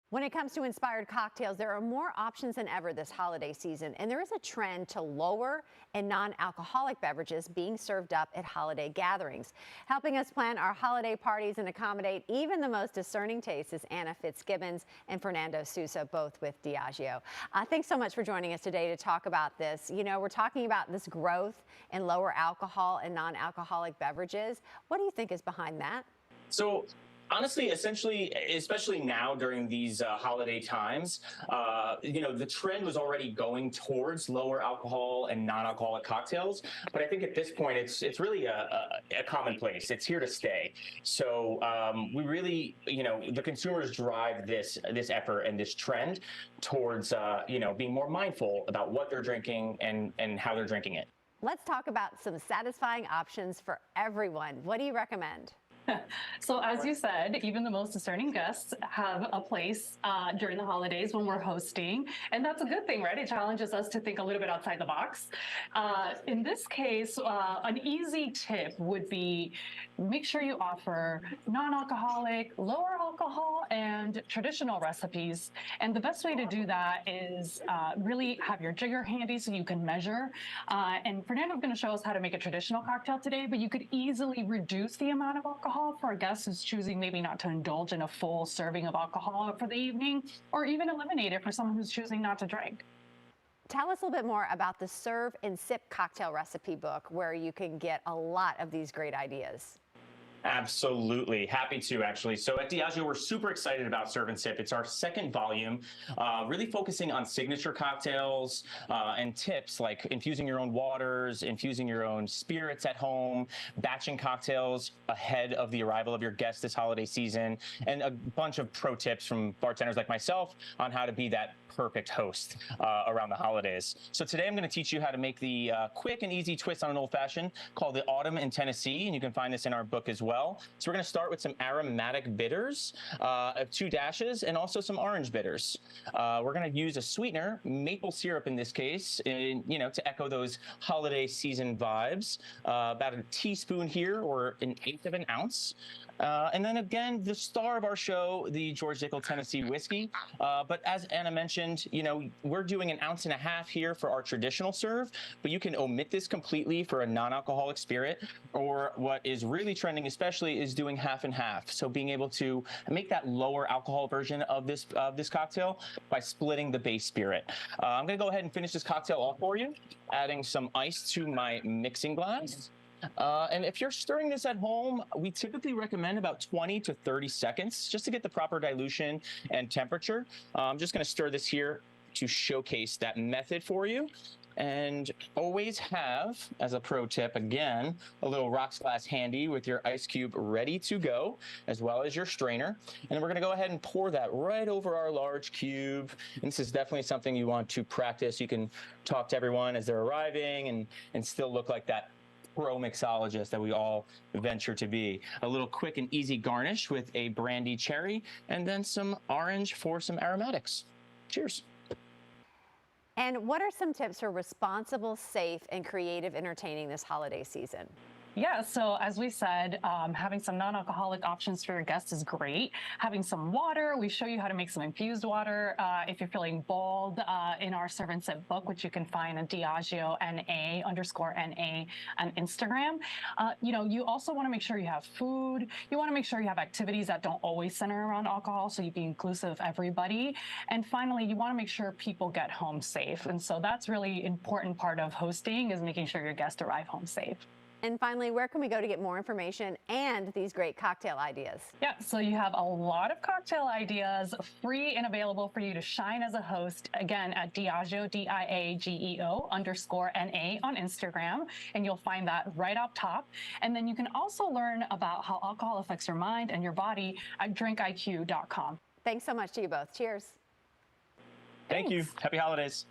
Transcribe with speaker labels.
Speaker 1: When it comes to inspired cocktails, there are more options than ever this holiday season, and there is a trend to lower and non-alcoholic beverages being served up at holiday gatherings. Helping us plan our holiday parties and accommodate even the most discerning tastes is Anna Fitzgibbons and Fernando Sousa, both with Diageo. Thanks so much for joining us today to talk about this. You know, we're talking about this growth in lower alcohol and non-alcoholic beverages. What do you think is behind that?
Speaker 2: So honestly, essentially, especially now during these holiday times, the trend was already going towards lower alcohol and non-alcoholic cocktails. But I think at this point, it's really a commonplace. It's here to stay. So we really, the consumers drive this effort and this trend towards, being more mindful about what they're drinking and how they're drinking it.
Speaker 1: Let's talk about some satisfying options for everyone. What do you recommend?
Speaker 3: So as you said, even the most discerning guests have a place during the holidays when we're hosting. And that's a good thing, right? It challenges us to think a little bit outside the box. In this case, an easy tip would be make sure you offer non-alcoholic, lower alcohol, and traditional recipes. And the best way to do that is really have your jigger handy so you can measure. And Fernando's going to show us how to make a traditional cocktail today, but you could easily reduce the amount of alcohol for a guest who's choosing maybe not to indulge in a full serving of alcohol for the evening, or even eliminate it for someone who's choosing not to drink.
Speaker 1: Tell us a little bit more about the Serve and Sip cocktail recipe book, where you can get a lot of these great ideas.
Speaker 2: Absolutely. Happy to, actually. So at Diageo, we're super excited about Serve and Sip. It's our second volume, really focusing on signature cocktails and tips like infusing your own waters, infusing your own spirits at home, batching cocktails ahead of the arrival of your guests this holiday season, and a bunch of pro tips from bartenders like myself on how to be that perfect host around the holidays. So today I'm going to teach you how to make the quick and easy twist on an old-fashioned called the Autumn in Tennessee, and you can find this in our book as well. So we're going to start with some aromatic bitters, 2 dashes, and also some orange bitters. We're going to use a sweetener, maple syrup in this case, to echo those holiday season vibes. About a teaspoon here, or 1/8 of an ounce. And then again, the star of our show, the George Dickel Tennessee whiskey. But as Anna mentioned, we're doing 1.5 ounces here for our traditional serve, but you can omit this completely for a non-alcoholic spirit, or what is really trending especially is doing half and half. So being able to make that lower alcohol version of this cocktail by splitting the base spirit. I'm going to go ahead and finish this cocktail off for you, adding some ice to my mixing glass. And if you're stirring this at home, we typically recommend about 20 to 30 seconds just to get the proper dilution and temperature. I'm just going to stir this here to showcase that method for you. And always have, as a pro tip, again, a little rocks glass handy with your ice cube ready to go, as well as your strainer. And we're going to go ahead and pour that right over our large cube. And this is definitely something you want to practice. You can talk to everyone as they're arriving and still look like that pro mixologist that we all venture to be. A little quick and easy garnish with a brandy cherry, and then some orange for some aromatics. Cheers.
Speaker 1: And what are some tips for responsible, safe, and creative entertaining this holiday season?
Speaker 3: Yeah, so as we said, having some non-alcoholic options for your guests is great. Having some water, we show you how to make some infused water if you're feeling bold in our Serve and Sip book, which you can find at Diageo NA_NA on Instagram. You also want to make sure you have food. You want to make sure you have activities that don't always center around alcohol, so you be inclusive of everybody. And finally, you want to make sure people get home safe. And so that's really important part of hosting, is making sure your guests arrive home safe.
Speaker 1: And finally, where can we go to get more information and these great cocktail ideas?
Speaker 3: Yeah, so you have a lot of cocktail ideas free and available for you to shine as a host, again, at Diageo, DIAGEO_NA on Instagram, and you'll find that right up top. And then you can also learn about how alcohol affects your mind and your body at drinkiq.com.
Speaker 1: Thanks so much to you both. Cheers.
Speaker 2: Thank you. Happy holidays.